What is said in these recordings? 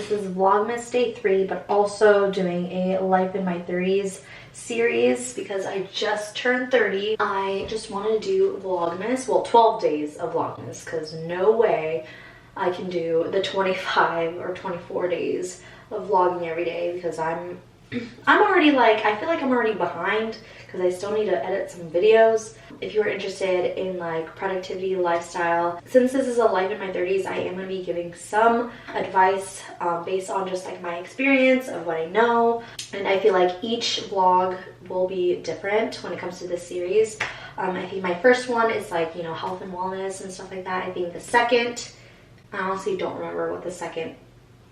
This is Vlogmas Day 3, but also doing a Life in My 30s series because I just turned 30. I just wanted to do Vlogmas, well, 12 days of Vlogmas, because no way I can do the 25 or 24 days of vlogging every day because I'm already like, I feel like I'm already behind because I still need to edit some videos. If you are interested in like productivity, lifestyle, since this is a Life in My 30s, I am going to be giving some advice based on just like my experience of what I know. And I feel like each vlog will be different when it comes to this series. I think my first one is like, you know, health and wellness and stuff like that. I think the second, I honestly don't remember what the second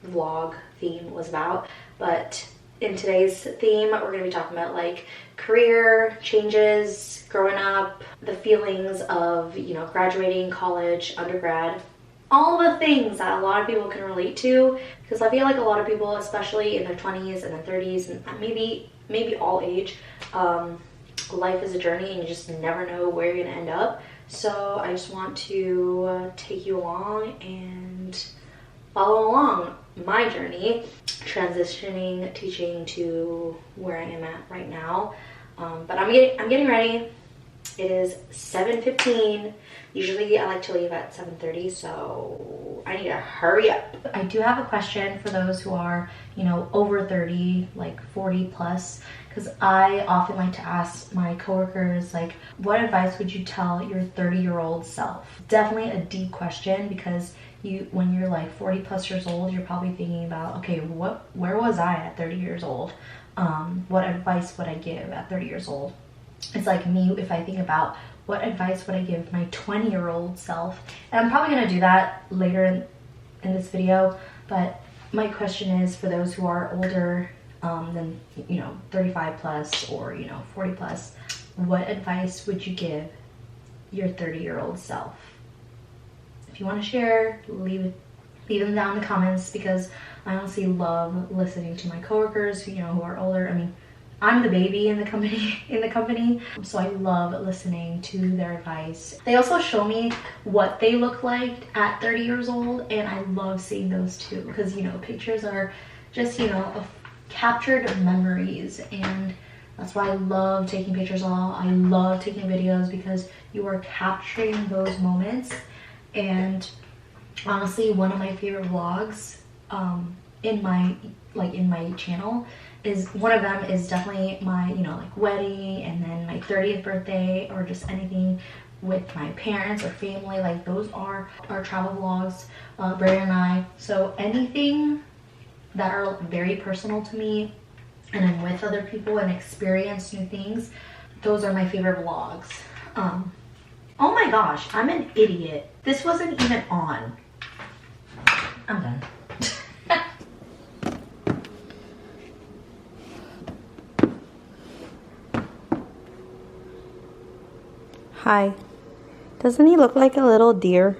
vlog theme was about, but in today's theme we're going to be talking about like career changes, growing up, the feelings of, you know, graduating college, undergrad, all the things that a lot of people can relate to, because I feel like a lot of people, especially in their 20s and their 30s and maybe all age, life is a journey and you just never know where you're gonna end up. So I just want to take you along and follow along my journey, transitioning teaching to where I am at right now. But I'm getting ready. It is 7:15. Usually I like to leave at 7:30, so I need to hurry up. I do have a question for those who are, you know, over 30, like 40 plus, because I often like to ask my coworkers, like, what advice would you tell your 30-year-old self? Definitely a deep question, because when you're like 40 plus years old, you're probably thinking about, okay, where was I at 30 years old? What advice would I give at 30 years old? It's like me, if I think about what advice would I give my 20-year-old self, and I'm probably gonna do that later in this video, but my question is for those who are older than, you know, 35 plus or, you know, 40 plus, what advice would you give your 30-year-old self? If you want to share, leave them down in the comments, because I honestly love listening to my coworkers who, you know, who are older. I mean, I'm the baby in the company, so I love listening to their advice. They also show me what they look like at 30 years old, and I love seeing those too, because, you know, pictures are just, you know, of captured memories, and that's why I love taking pictures. I love taking videos, because you are capturing those moments. And honestly, one of my favorite vlogs in my channel is, one of them is definitely my, you know, like wedding, and then my 30th birthday, or just anything with my parents or family. Like, those are our travel vlogs, Brandon and I. So anything that are very personal to me, and I'm with other people and experience new things, those are my favorite vlogs. Oh my gosh, I'm an idiot. This wasn't even on. I'm done. Hi. Doesn't he look like a little deer?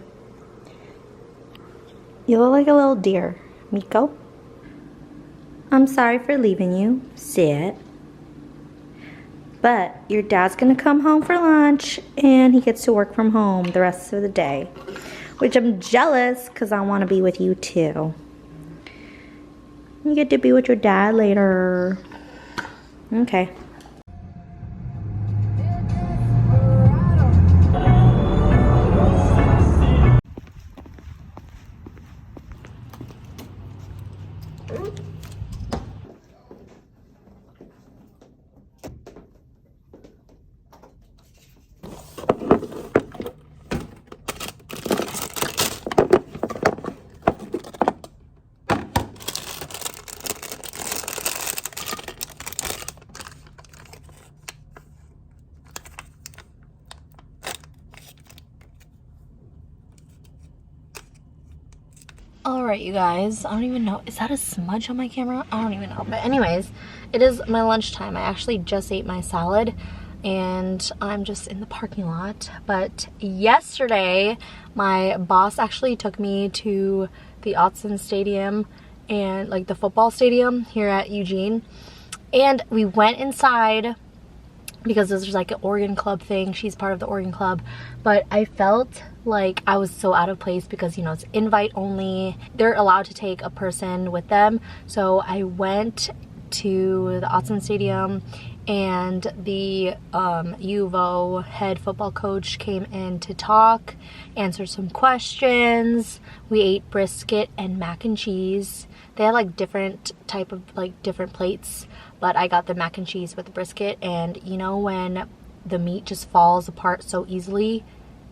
You look like a little deer, Miko. I'm sorry for leaving you. Sit. But your dad's gonna come home for lunch, and he gets to work from home the rest of the day, which I'm jealous, because I want to be with you too. You get to be with your dad later. Okay. Alright, you guys, I don't even know, is that a smudge on my camera? I don't even know. But anyways, it is my lunchtime. I actually just ate my salad, and I'm just in the parking lot. But yesterday, my boss actually took me to the Autzen Stadium, and like the football stadium here at Eugene. And we went inside because this is like an organ club thing. She's part of the organ club, but I felt like I was so out of place because, you know, it's invite only. They're allowed to take a person with them. So I went to the Autzen Stadium, and the U of O head football coach came in to talk, answer some questions. We ate brisket and mac and cheese. They had like different type of like different plates, but I got the mac and cheese with the brisket. And you know when the meat just falls apart so easily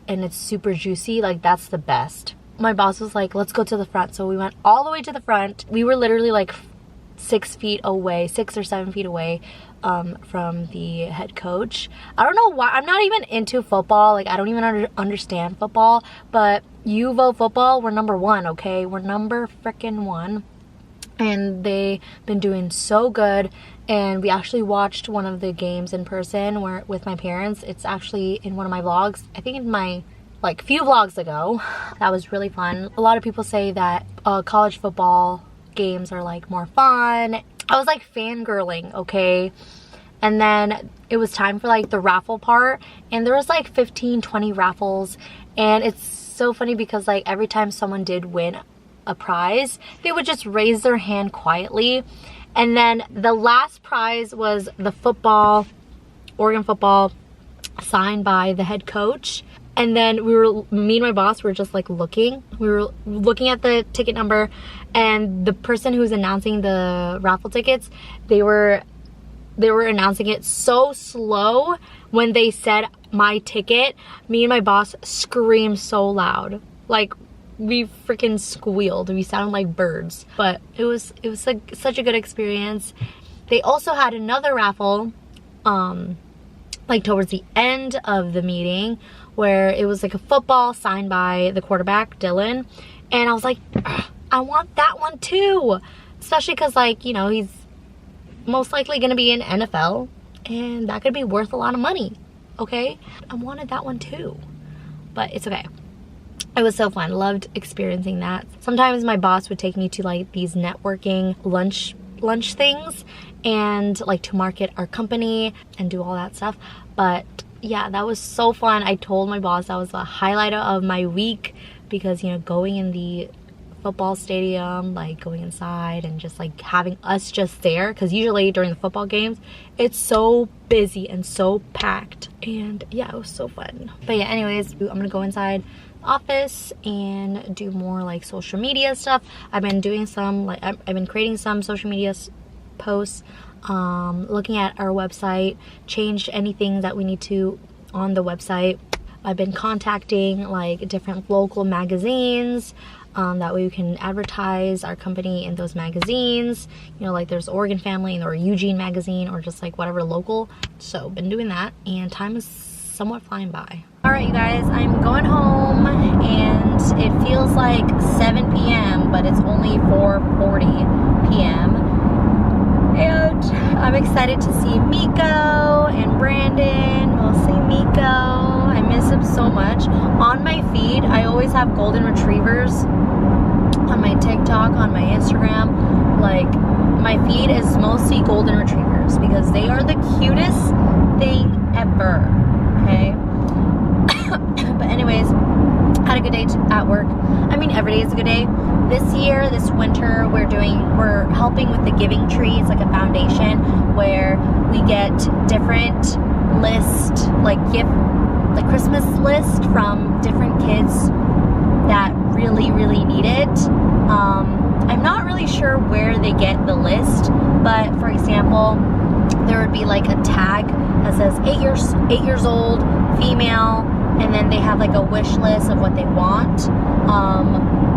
and it's super juicy, like that's the best. My boss was like, let's go to the front. So we went all the way to the front. We were literally like 6 or 7 feet away from the head coach. I don't know why. I'm not even into football. Like, I don't even understand football, but U of O football, we're number 1, okay? We're number freaking 1. And they've been doing so good. And we actually watched one of the games in person with my parents. It's actually in one of my vlogs. I think in my like few vlogs ago. That was really fun. A lot of people say that college football games are like more fun. I was like fangirling, okay? And then it was time for like the raffle part, and there was like 15-20 raffles. And it's so funny because like every time someone did win a prize, they would just raise their hand quietly. And then the last prize was the football, Oregon football, signed by the head coach. And then me and my boss were just like looking. We were looking at the ticket number, and the person who was announcing the raffle tickets, they were announcing it so slow. When they said my ticket, me and my boss screamed so loud. Like, we freaking squealed. We sounded like birds. But it was like such a good experience. They also had another raffle like towards the end of the meeting, where it was like a football signed by the quarterback, Dylan. And I was like, I want that one too. Especially because, like, you know, he's most likely going to be in NFL, and that could be worth a lot of money, okay? I wanted that one too, but it's okay. It was so fun. Loved experiencing that. Sometimes my boss would take me to like these networking lunch things, and like to market our company and do all that stuff. But yeah, that was so fun. I told my boss that was the highlight of my week, because, you know, going in the football stadium, like going inside and just like having us just there, because usually during the football games it's so busy and so packed. And yeah, it was so fun. But yeah, anyways, I'm gonna go inside the office and do more like social media stuff. I've been doing some, like, I've been creating some social media posts, looking at our website, changed anything that we need to on the website. I've been contacting like different local magazines, that way we can advertise our company in those magazines. You know, like there's Oregon Family or Eugene magazine, or just like whatever local. So been doing that, and time is somewhat flying by. All right, you guys, I'm going home, and it feels like 7 p.m., but it's only 4:40 p.m. And I'm excited to see Miko and Brandon. We'll see Miko. I miss him so much. On my feed, I always have golden retrievers. On my TikTok, on my Instagram, like, my feed is mostly golden retrievers because they are the cutest thing ever, okay? But anyways, had a good day at work. I mean, every day is a good day. This winter, we're helping with the Giving Tree. It's like a foundation where we get different lists, like Christmas list from different kids that really, really need it. I'm not really sure where they get the list, but for example, there would be like a tag that says 8 years old, female, and then they have like a wish list of what they want.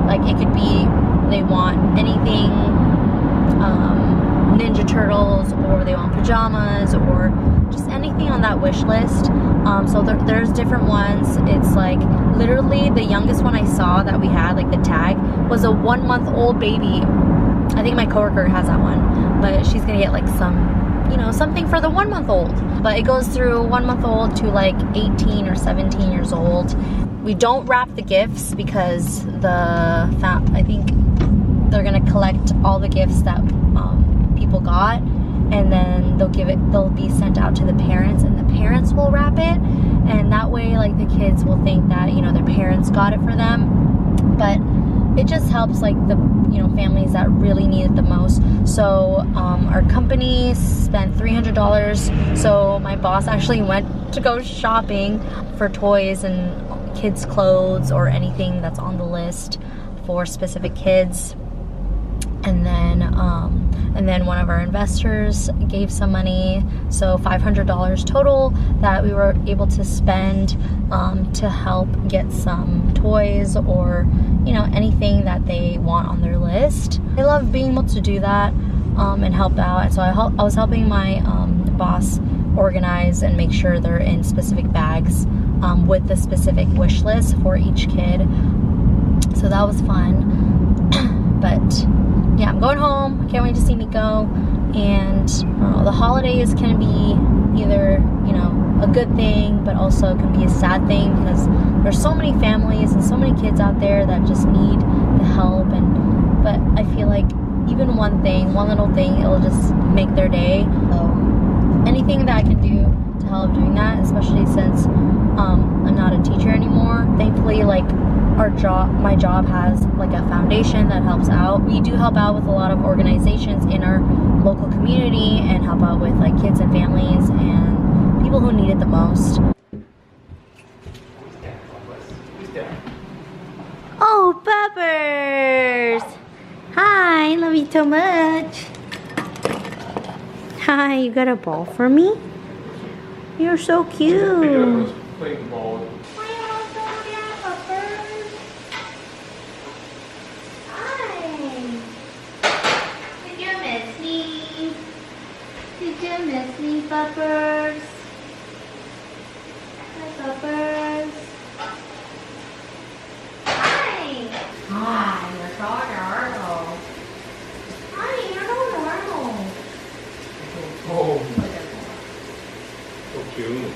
Like it could be they want anything, Ninja Turtles, or they want pajamas, or just anything on that wish list. So there's different ones. It's like literally the youngest one I saw that we had, like the tag, was a 1-month-old baby. I think my coworker has that one, but she's gonna get like some, you know, something for the 1-month-old. But it goes through 1-month-old to like 18 or 17 years old. We don't wrap the gifts because I think they're gonna collect all the gifts that people got and then they'll be sent out to the parents, and the parents will wrap it, and that way like the kids will think that, you know, their parents got it for them. But it just helps like the, you know, families that really need it the most. So our company spent $300. So my boss actually went to go shopping for toys and kids clothes or anything that's on the list for specific kids. And then one of our investors gave some money, so $500 total that we were able to spend to help get some toys or, you know, anything that they want on their list. I love being able to do that and help out. And so I was helping my boss organize and make sure they're in specific bags with the specific wish list for each kid. So that was fun. But yeah, I'm going home. Can't wait to see Miko. And the holidays can be either, you know, a good thing, but also can be a sad thing because there's so many families and so many kids out there that just need the help. But I feel like even one little thing, it'll just make their day. So anything that I can do to help doing that, especially since I'm not a teacher anymore. Thankfully, like my job has like a foundation that helps out. We do help out with a lot of organizations in our local community and help out with like kids and families and people who need it the most. Oh, Bubbers! Hi, love you so much. Hi, you got a ball for me? You're so cute. Playing ball. Miss me, Bubbers? Hi, Bubbers. Hi. Hi, you're so adorable. Hi, you're so adorable. Oh. So cute.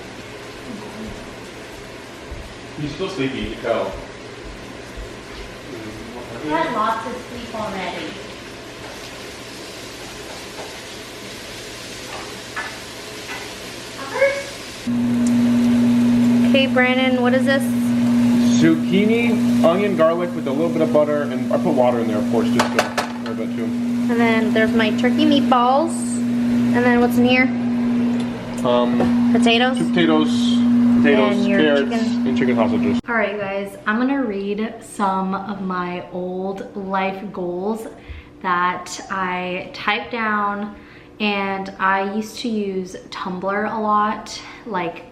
He's still sleepy, you can tell. He had lots of sleep already. Okay, Brandon, what is this? Zucchini, onion, garlic with a little bit of butter, and I put water in there, of course, just a little bit too. And then there's my turkey meatballs. And then what's in here? Potatoes? 2 potatoes, and your carrots, chicken. and chicken sausages. Alright, you guys, I'm gonna read some of my old life goals that I typed down. And I used to use Tumblr a lot, like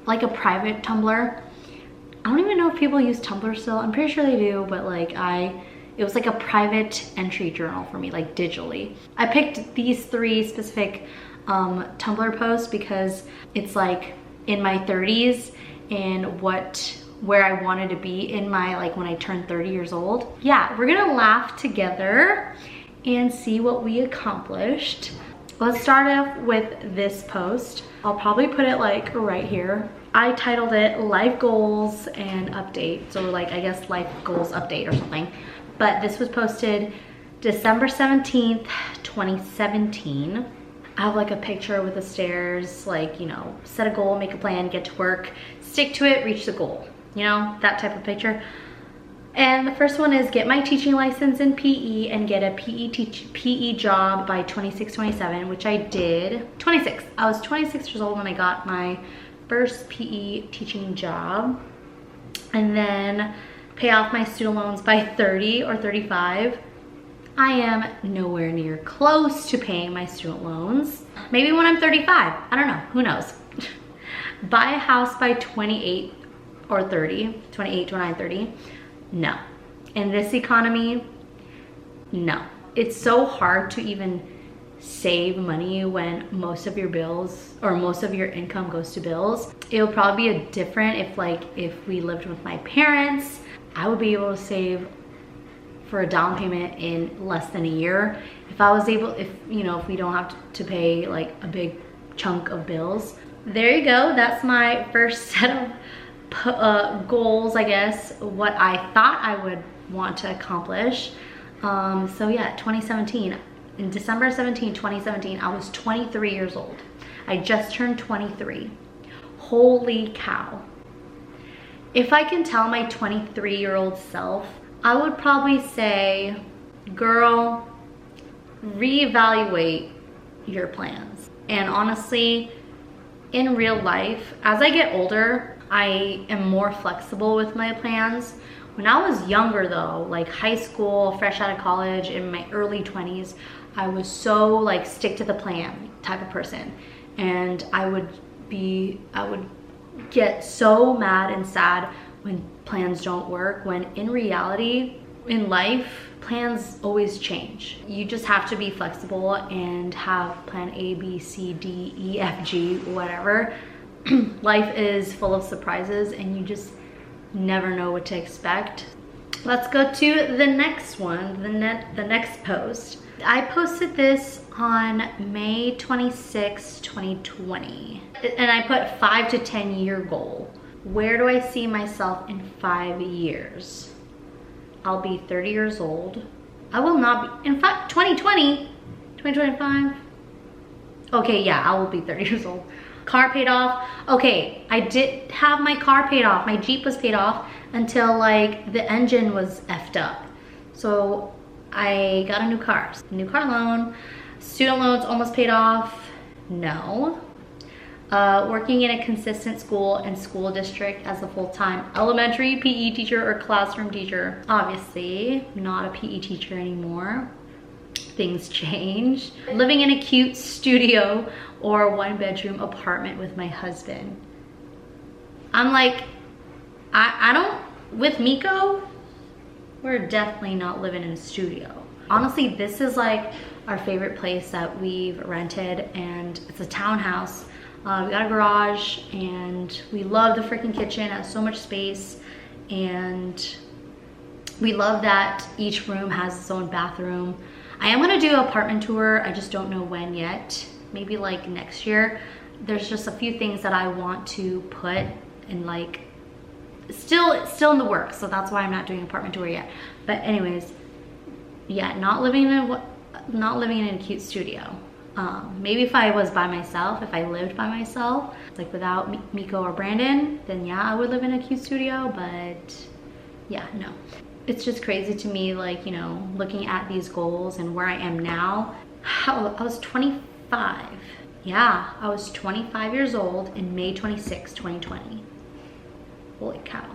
a private Tumblr. I don't even know if people use Tumblr still. I'm pretty sure they do, but like it was like a private entry journal for me, like digitally. I picked these 3 specific Tumblr posts because it's like in my 30s and where I wanted to be in my, like when I turned 30 years old. Yeah, we're gonna laugh together and see what we accomplished. Let's start off with this post. I'll probably put it like right here. I titled it Life Goals and Update. So like, I guess Life Goals Update or something. But this was posted December 17th, 2017. I have like a picture with the stairs, like, you know, set a goal, make a plan, get to work, stick to it, reach the goal. You know, that type of picture. And the first one is get my teaching license in PE and get a PE job by 26, 27, which I did. 26. I was 26 years old when I got my first PE teaching job. And then pay off my student loans by 30 or 35. I am nowhere near close to paying my student loans. Maybe when I'm 35. I don't know. Who knows? Buy a house by 28 or 30. 28, 29, 30. No. In this economy, no. It's so hard to even save money when most of your bills or most of your income goes to bills. It'll probably be different if we lived with my parents. I would be able to save for a down payment in less than a year. If I was able, if we don't have to pay like a big chunk of bills. There you go. That's my first set of goals, I guess, what I thought I would want to accomplish. So yeah, 2017, in December 17, 2017, I was 23 years old. I just turned 23. Holy cow. If I can tell my 23-year-old self, I would probably say, girl, reevaluate your plans. And honestly, in real life, as I get older, I am more flexible with my plans. When I was younger though, like high school, fresh out of college, in my early 20s, I was so like stick to the plan type of person. And I would get so mad and sad when plans don't work, when in reality, in life, plans always change. You just have to be flexible and have plan A, B, C, D, E, F, G, whatever. Life is full of surprises and you just never know what to expect. Let's go to the next one, the next post. I posted this on May 26, 2020. And I put 5 to 10 year goal. Where do I see myself in 5 years? I'll be 30 years old. I will not be, in fact, 2025. Okay, yeah, I will be 30 years old. Car paid off. Okay, I did have my car paid off. My Jeep was paid off until like the engine was effed up. So I got a new car loan. Student loans almost paid off. No. Working in a consistent school and school district as a full-time elementary PE teacher or classroom teacher. Obviously, not a PE teacher anymore. Things change. Living in a cute studio or 1-bedroom apartment with my husband. I'm like, I don't, with Miko, we're definitely not living in a studio. Honestly, this is like our favorite place that we've rented, and it's a townhouse. We got a garage and we love the freaking kitchen. It has so much space, and we love that each room has its own bathroom. I am gonna do an apartment tour. I just don't know when yet. Maybe like next year. There's just a few things that I want to put in, like, still in the works. So that's why I'm not doing an apartment tour yet. But anyways, yeah, not living in a cute studio. Maybe if I was by myself, if I lived by myself, like without Miko or Brandon, then yeah, I would live in a cute studio, but yeah, no. It's just crazy to me, like, you know, looking at these goals and where I am now. I was 25. Yeah, I was 25 years old in May 26, 2020. Holy cow.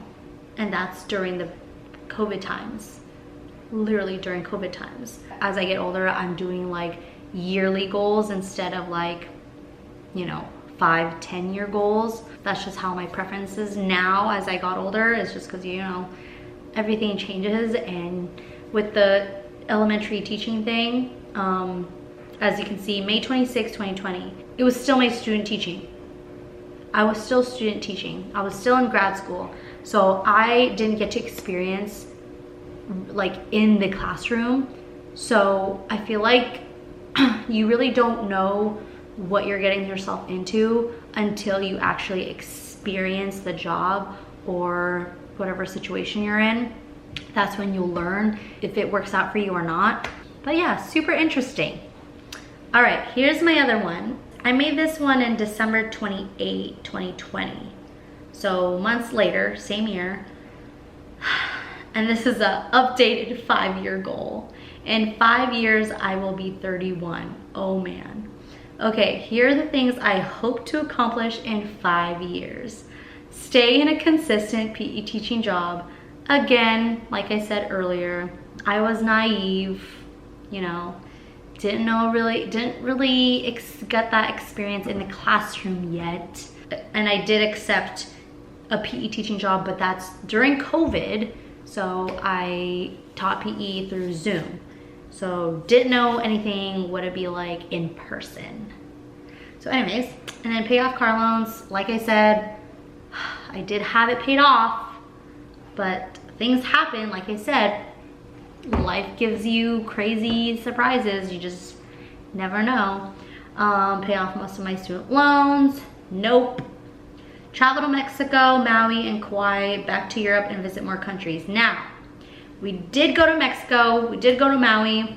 And that's during the COVID times. Literally during COVID times. As I get older, I'm doing like yearly goals instead of like, you know, 5-10 year goals. That's just how my preference is now as I got older. It's just because, you know, everything changes. And with the elementary teaching thing, as you can see, May 26, 2020, it was still my student teaching. I was still student teaching. I was still in grad school. So I didn't get to experience like in the classroom. So I feel like you really don't know what you're getting yourself into until you actually experience the job or whatever situation you're in. That's when you'll learn if it works out for you or not. But yeah, super interesting. All right, here's my other one. I made this one in December 28, 2020. So months later, same year. And this is a updated 5-year goal. In 5 years, I will be 31. Oh man. Okay, here are the things I hope to accomplish in 5 years. Stay in a consistent PE teaching job. Again, like I said earlier, I was naive, you know, didn't really get that experience in the classroom yet. And I did accept a PE teaching job, but that's during COVID. So I taught PE through Zoom. So didn't know anything what it'd be like in person. So anyways, and then pay off car loans. Like I said, I did have it paid off, but things happen. Like I said, life gives you crazy surprises. You just never know. Pay off most of my student loans. Nope. Travel to Mexico, Maui, and Kauai, back to Europe, and visit more countries. Now, we did go to Mexico, we did go to Maui,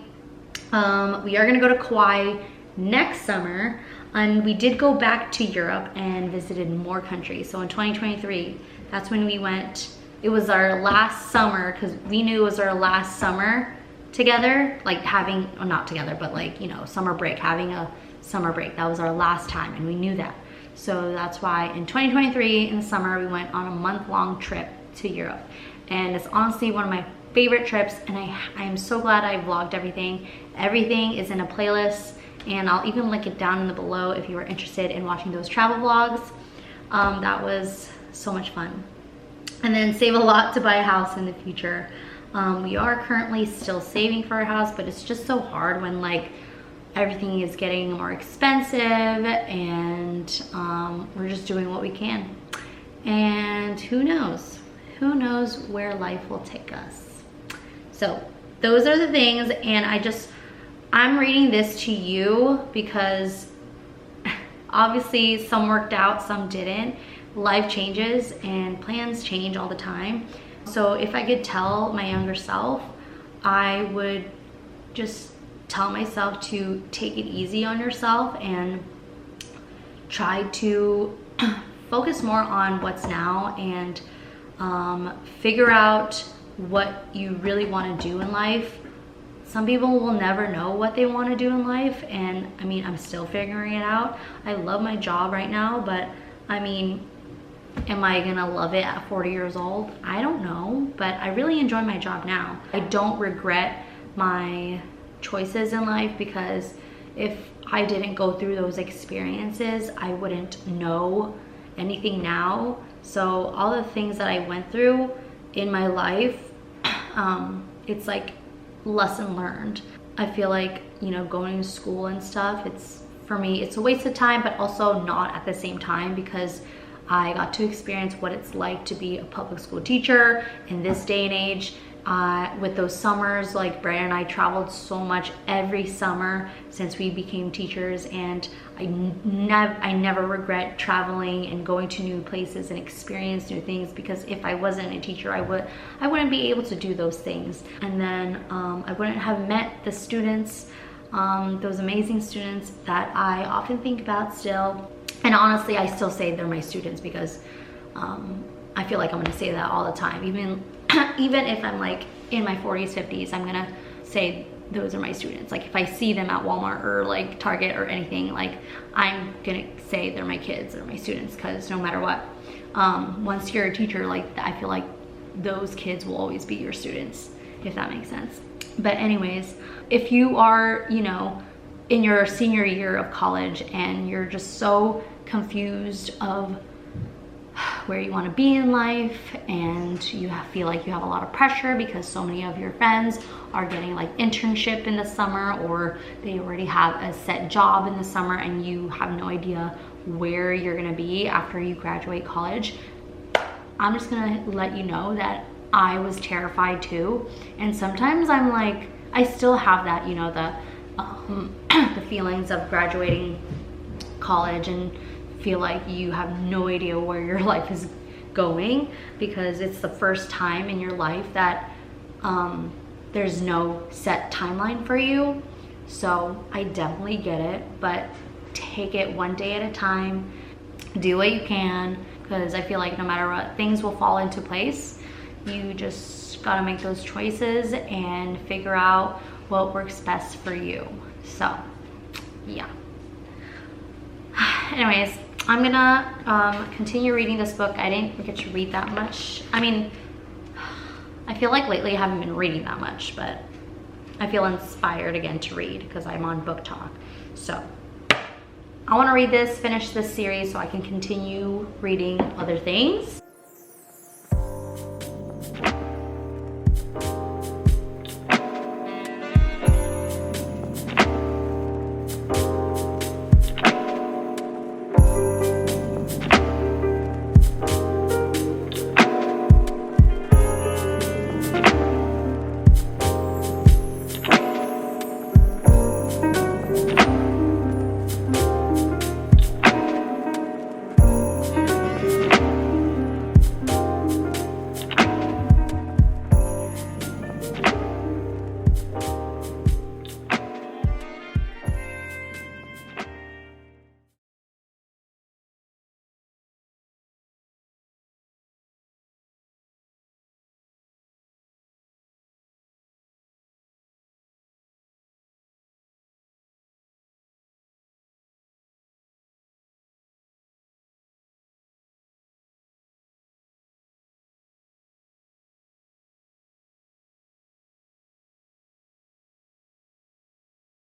We are gonna go to Kauai next summer, and we did go back to Europe and visited more countries. So in 2023, that's when we went. It was our last summer, because we knew it was our last summer together, like having, well, not together, but like, you know, summer break, having a summer break. That was our last time, and we knew that. So that's why in 2023 in the summer, we went on a month-long trip to Europe. And it's honestly one of my favorite trips, and I am so glad I vlogged everything. Everything is in a playlist, and I'll even link it down in the below if you are interested in watching those travel vlogs. That was so much fun. And then save a lot to buy a house in the future. We are currently still saving for a house, but it's just so hard when like everything is getting more expensive, and we're just doing what we can. And who knows where life will take us. So those are the things, and I'm reading this to you because obviously some worked out, some didn't. Life changes and plans change all the time. So if I could tell my younger self, I would just tell myself to take it easy on yourself and try to focus more on what's now, and figure out what you really want to do in life. Some people will never know what they want to do in life, and I mean, I'm still figuring it out. I love my job right now, but I mean, am I gonna love it at 40 years old? I don't know, but I really enjoy my job now. I don't regret my choices in life, because if I didn't go through those experiences, I wouldn't know anything now. So all the things that I went through in my life, it's like lesson learned. I feel like, you know, going to school and stuff, for me, it's a waste of time, but also not at the same time, because I got to experience what it's like to be a public school teacher in this day and age. With those summers, like Brandon and I traveled so much every summer since we became teachers, and I never regret traveling and going to new places and experience new things, because if I wasn't a teacher, I wouldn't be able to do those things. And then I wouldn't have met the students, those amazing students that I often think about still. And honestly, I still say they're my students, because I feel like I'm gonna say that all the time. Even if I'm like in my 40s, 50s, I'm gonna say those are my students. Like if I see them at Walmart or like Target or anything, like I'm gonna say they're my kids or my students, because no matter what, once you're a teacher, like I feel like those kids will always be your students, if that makes sense. But anyways, if you are, you know, in your senior year of college and you're just so confused of where you want to be in life, and you feel like you have a lot of pressure because so many of your friends are getting like internship in the summer, or they already have a set job in the summer, and you have no idea where you're going to be after you graduate college, I'm just going to let you know that I was terrified too. And sometimes I'm like, I still have that, you know, the feelings of graduating college and feel like you have no idea where your life is going, because it's the first time in your life that there's no set timeline for you. So I definitely get it, but take it one day at a time. Do what you can, because I feel like no matter what, things will fall into place. You just gotta make those choices and figure out what works best for you. So yeah. Anyways, I'm gonna continue reading this book. I didn't get to read that much. I mean, I feel like lately I haven't been reading that much, but I feel inspired again to read because I'm on book talk. So I want to read this, finish this series so I can continue reading other things.